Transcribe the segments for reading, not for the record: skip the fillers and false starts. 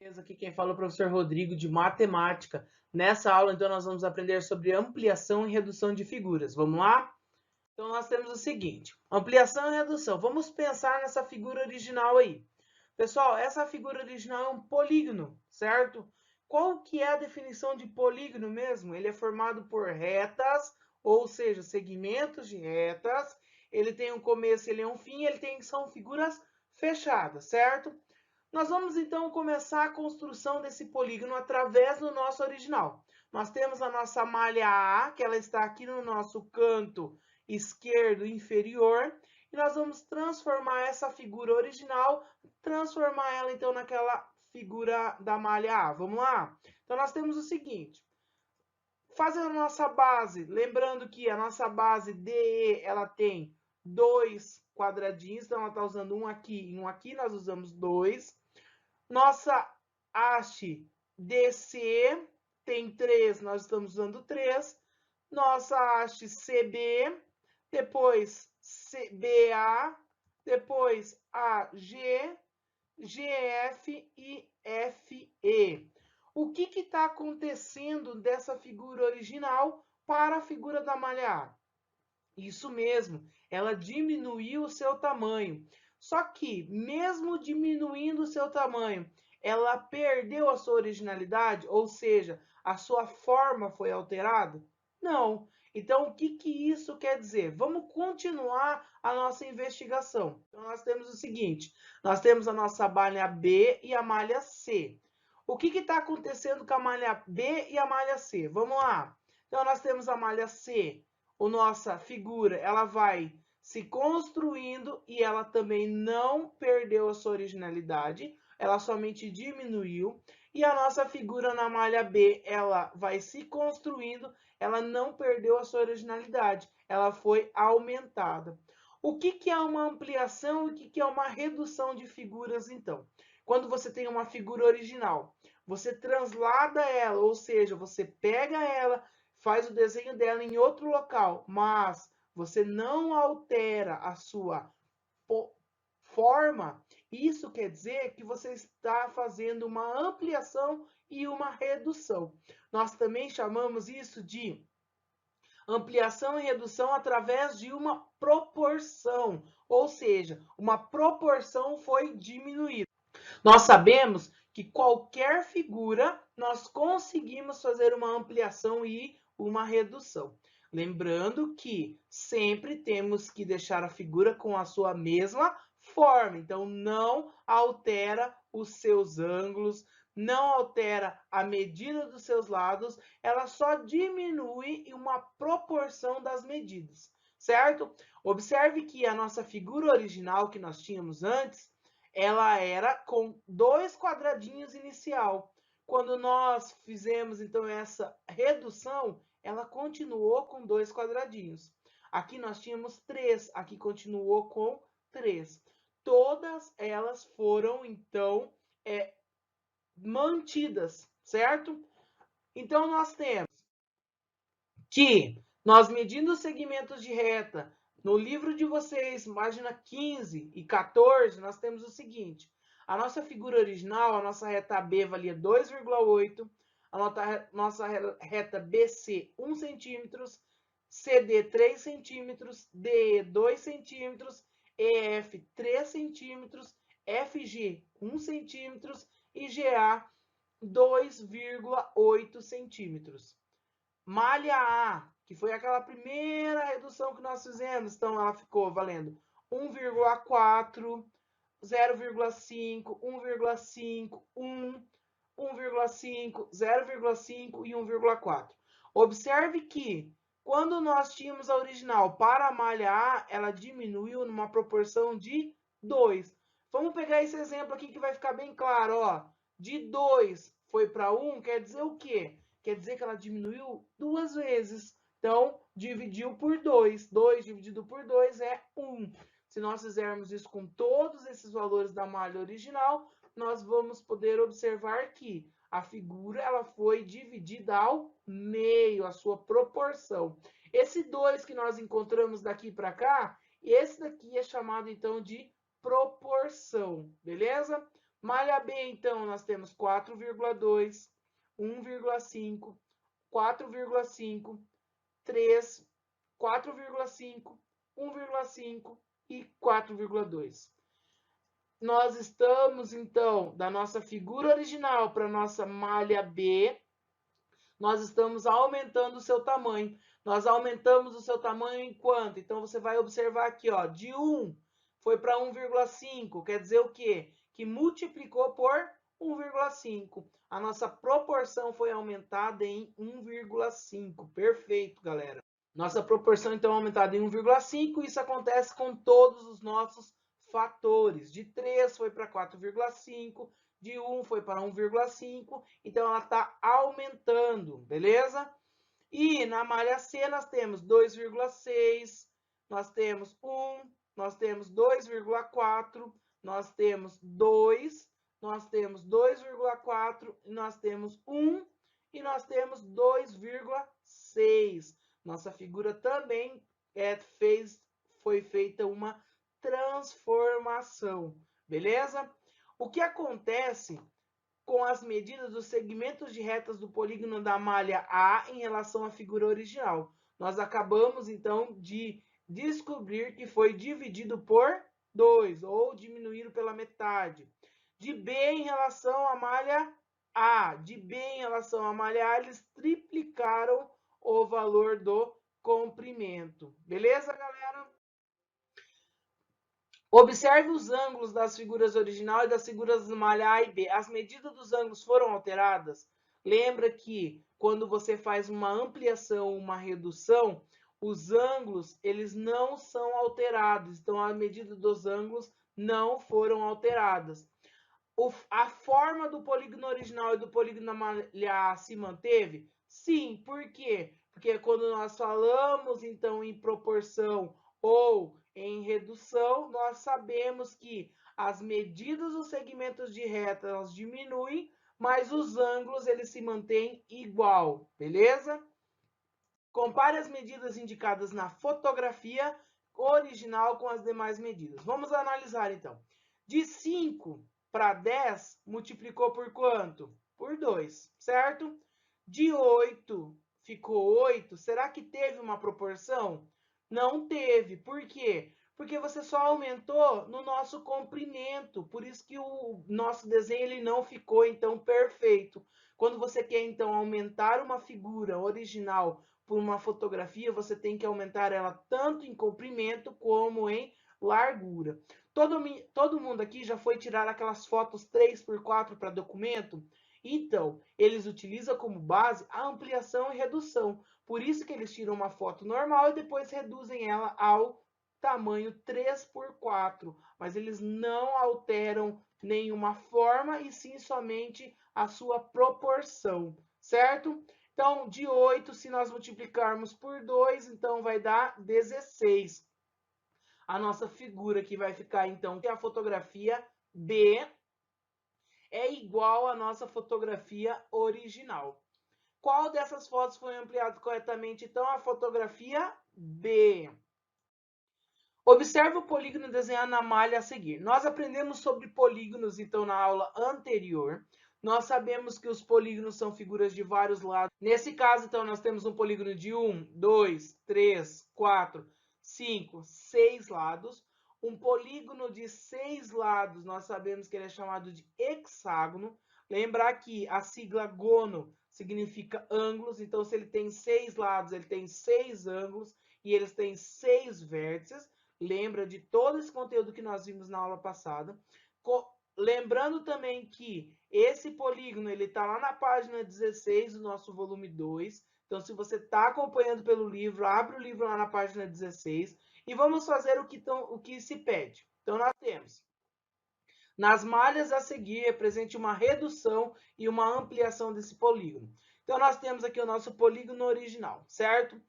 Aqui quem fala é o professor Rodrigo de Matemática. Nessa aula, então, nós vamos aprender sobre ampliação e redução de figuras. Vamos lá? Então, nós temos o seguinte, ampliação e redução. Vamos pensar nessa figura original aí. Pessoal, essa figura original é um polígono, certo? Qual que é a definição de polígono mesmo? Ele é formado por retas, ou seja, segmentos de retas. Ele tem um começo, ele é um fim, são figuras fechadas, certo? Nós vamos então começar a construção desse polígono através do nosso original. Nós temos a nossa malha A, que ela está aqui no nosso canto esquerdo inferior, e nós vamos transformar essa figura original, transformar ela então naquela figura da malha A. Vamos lá? Então nós temos o seguinte, fazendo a nossa base, lembrando que a nossa base DE, ela tem dois quadradinhos, então ela está usando um aqui e um aqui, nós usamos dois. Nossa haste DC tem 3, nós estamos usando 3. Nossa haste CB, depois CBA, depois AG, GF e FE. O que está acontecendo dessa figura original para a figura da malha A? Isso mesmo, ela diminuiu o seu tamanho. Só que, mesmo diminuindo o seu tamanho, ela perdeu a sua originalidade, ou seja, a sua forma foi alterada? Não. Então, o que isso quer dizer? Vamos continuar a nossa investigação. Então, nós temos o seguinte, nós temos a nossa malha B e a malha C. O que está acontecendo com a malha B e a malha C? Vamos lá. Então, nós temos a malha C, a nossa figura, ela vai se construindo e ela também não perdeu a sua originalidade, ela somente diminuiu. E a nossa figura na malha B, ela vai se construindo, ela não perdeu a sua originalidade, ela foi aumentada. O que é uma ampliação e o que é uma redução de figuras, então? Quando você tem uma figura original, você translada ela, ou seja, você pega ela, faz o desenho dela em outro local, mas você não altera a sua forma, isso quer dizer que você está fazendo uma ampliação e uma redução. Nós também chamamos isso de ampliação e redução através de uma proporção, ou seja, uma proporção foi diminuída. Nós sabemos que qualquer figura nós conseguimos fazer uma ampliação e uma redução. Lembrando que sempre temos que deixar a figura com a sua mesma forma. Então, não altera os seus ângulos, não altera a medida dos seus lados, ela só diminui uma proporção das medidas, certo? Observe que a nossa figura original que nós tínhamos antes, ela era com 2 quadradinhos inicial. Quando nós fizemos, então, essa redução, ela continuou com 2 quadradinhos. Aqui nós tínhamos 3, aqui continuou com 3. Todas elas foram, então, mantidas, certo? Então, nós temos que nós medindo os segmentos de reta, no livro de vocês, página 15 e 14, nós temos o seguinte, a nossa figura original, a nossa reta B valia 2,8, a nossa reta BC 1 centímetros, CD 3 centímetros, DE 2 centímetros, EF 3 centímetros, FG 1 centímetros e GA 2,8 centímetros. Malha A, que foi aquela primeira redução que nós fizemos, então ela ficou valendo 1,4, 0,5, 1,5, 1, 1,5, 0,5 e 1,4. Observe que quando nós tínhamos a original para a malha A, ela diminuiu numa proporção de 2. Vamos pegar esse exemplo aqui que vai ficar bem claro, ó. De 2 foi para 1, quer dizer o quê? Quer dizer que ela diminuiu 2 vezes. Então, dividiu por 2. 2 dividido por 2 é 1. Se nós fizermos isso com todos esses valores da malha original, nós vamos poder observar que a figura ela foi dividida ao meio, a sua proporção. Esse 2 que nós encontramos daqui para cá, esse daqui é chamado então de proporção, beleza? Malha B, então, nós temos 4,2, 1,5, 4,5, 3, 4,5, 1,5 e 4,2. Nós estamos, então, da nossa figura original para a nossa malha B, nós estamos aumentando o seu tamanho. Nós aumentamos o seu tamanho em quanto? Então, você vai observar aqui, ó, de 1 foi para 1,5, quer dizer o quê? Que multiplicou por 1,5. A nossa proporção foi aumentada em 1,5. Perfeito, galera. Nossa proporção, então, é aumentada em 1,5. Isso acontece com todos os nossos fatores. De 3 foi para 4,5. De 1 foi para 1,5. Então, ela está aumentando, beleza? E na malha C, nós temos 2,6. Nós temos 1. Nós temos 2,4. Nós temos 2. Nós temos 2,4. E nós temos 1. E nós temos 2,6. Nossa figura também foi feita uma transformação, beleza? O que acontece com as medidas dos segmentos de retas do polígono da malha A em relação à figura original? Nós acabamos, então, de descobrir que foi dividido por 2, ou diminuído pela metade. De B em relação à malha A, de B em relação à malha A, eles triplicaram o valor do comprimento. Beleza, galera? Observe os ângulos das figuras original e das figuras do malha A e B. As medidas dos ângulos foram alteradas? Lembra que quando você faz uma ampliação, uma redução, os ângulos eles não são alterados. Então, a medida dos ângulos não foram alteradas. A forma do polígono original e do polígono da malha A se manteve? Sim, por quê? Porque quando nós falamos, então, em proporção ou em redução, nós sabemos que as medidas dos segmentos de reta elas diminuem, mas os ângulos eles se mantêm igual, beleza? Compare as medidas indicadas na fotografia original com as demais medidas. Vamos analisar, então. De 5 para 10, multiplicou por quanto? Por 2, certo? De 8 ficou 8. Será que teve uma proporção? Não teve. Por quê? Porque você só aumentou no nosso comprimento. Por isso que o nosso desenho ele não ficou, então, perfeito. Quando você quer, então, aumentar uma figura original por uma fotografia, você tem que aumentar ela tanto em comprimento como em largura. Todo mundo aqui já foi tirar aquelas fotos 3x4 para documento? Então, eles utilizam como base a ampliação e redução. Por isso que eles tiram uma foto normal e depois reduzem ela ao tamanho 3x4. Mas eles não alteram nenhuma forma e sim somente a sua proporção, certo? Então, de 8, se nós multiplicarmos por 2, então vai dar 16. A nossa figura que vai ficar, então, que a fotografia B é igual à nossa fotografia original. Qual dessas fotos foi ampliada corretamente? Então, a fotografia B. Observe o polígono desenhado na malha a seguir. Nós aprendemos sobre polígonos, então, na aula anterior. Nós sabemos que os polígonos são figuras de vários lados. Nesse caso, então, nós temos um polígono de 1, 2, 3, 4, 5, 6 lados. Um polígono de 6 lados, nós sabemos que ele é chamado de hexágono. Lembrar que a sigla gono significa ângulos. Então, se ele tem 6 lados, ele tem 6 ângulos e eles têm 6 vértices. Lembra de todo esse conteúdo que nós vimos na aula passada. Lembrando também que esse polígono ele está lá na página 16 do nosso volume 2. Então, se você está acompanhando pelo livro, abre o livro lá na página 16 e vamos fazer o que se pede. Então, nós temos nas malhas a seguir represente uma redução e uma ampliação desse polígono. Então, nós temos aqui o nosso polígono original, certo?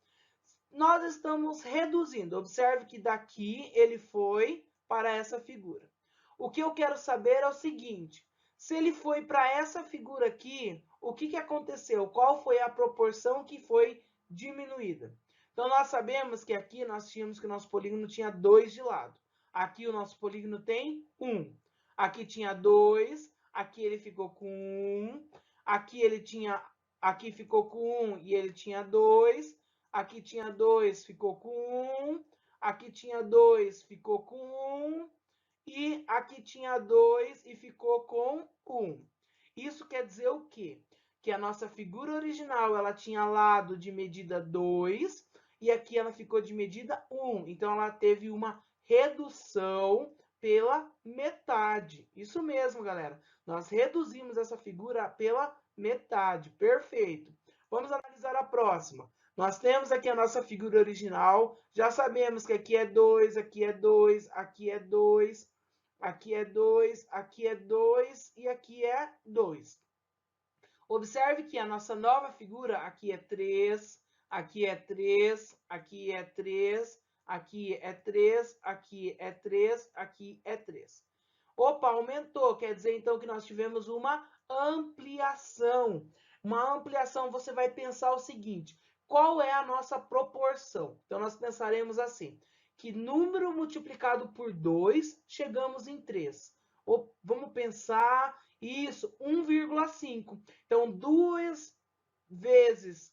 Nós estamos reduzindo. Observe que daqui ele foi para essa figura. O que eu quero saber é o seguinte: se ele foi para essa figura aqui, o que aconteceu? Qual foi a proporção que foi diminuída? Então, nós sabemos que aqui nós tínhamos que o nosso polígono tinha 2 de lado. Aqui o nosso polígono tem 1. aqui tinha 2, aqui ele ficou com 1, aqui ficou com 1 e ele tinha 2, aqui tinha 2, ficou com 1, aqui tinha 2, ficou com 1, e aqui tinha 2 e ficou com 1. Isso quer dizer o quê? Que a nossa figura original ela tinha lado de medida 2 e aqui ela ficou de medida 1. Então, ela teve uma redução pela metade. Isso mesmo, galera. Nós reduzimos essa figura pela metade. Perfeito. Vamos analisar a próxima. Nós temos aqui a nossa figura original. Já sabemos que aqui é 2, aqui é 2, aqui é 2, aqui é 2, aqui é 2 e aqui é 2. Observe que a nossa nova figura aqui é 3, aqui é 3, aqui é 3, aqui é 3, aqui é 3, aqui é 3. Opa, aumentou, quer dizer então que nós tivemos uma ampliação. Uma ampliação, você vai pensar o seguinte, qual é a nossa proporção? Então, nós pensaremos assim, que número multiplicado por 2, chegamos em 3. Vamos pensar, isso, 1,5. Então, 2 vezes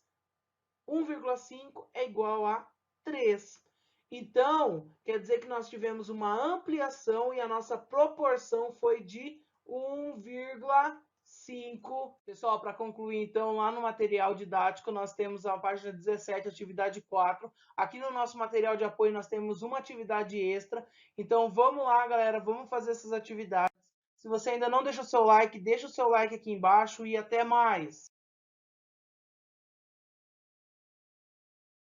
1,5 é igual a 3. Então, quer dizer que nós tivemos uma ampliação e a nossa proporção foi de 1,5. Pessoal, para concluir, então, lá no material didático, nós temos a página 17, atividade 4. Aqui no nosso material de apoio, nós temos uma atividade extra. Então, vamos lá, galera, vamos fazer essas atividades. Se você ainda não deixa o seu like, deixa o seu like aqui embaixo e até mais!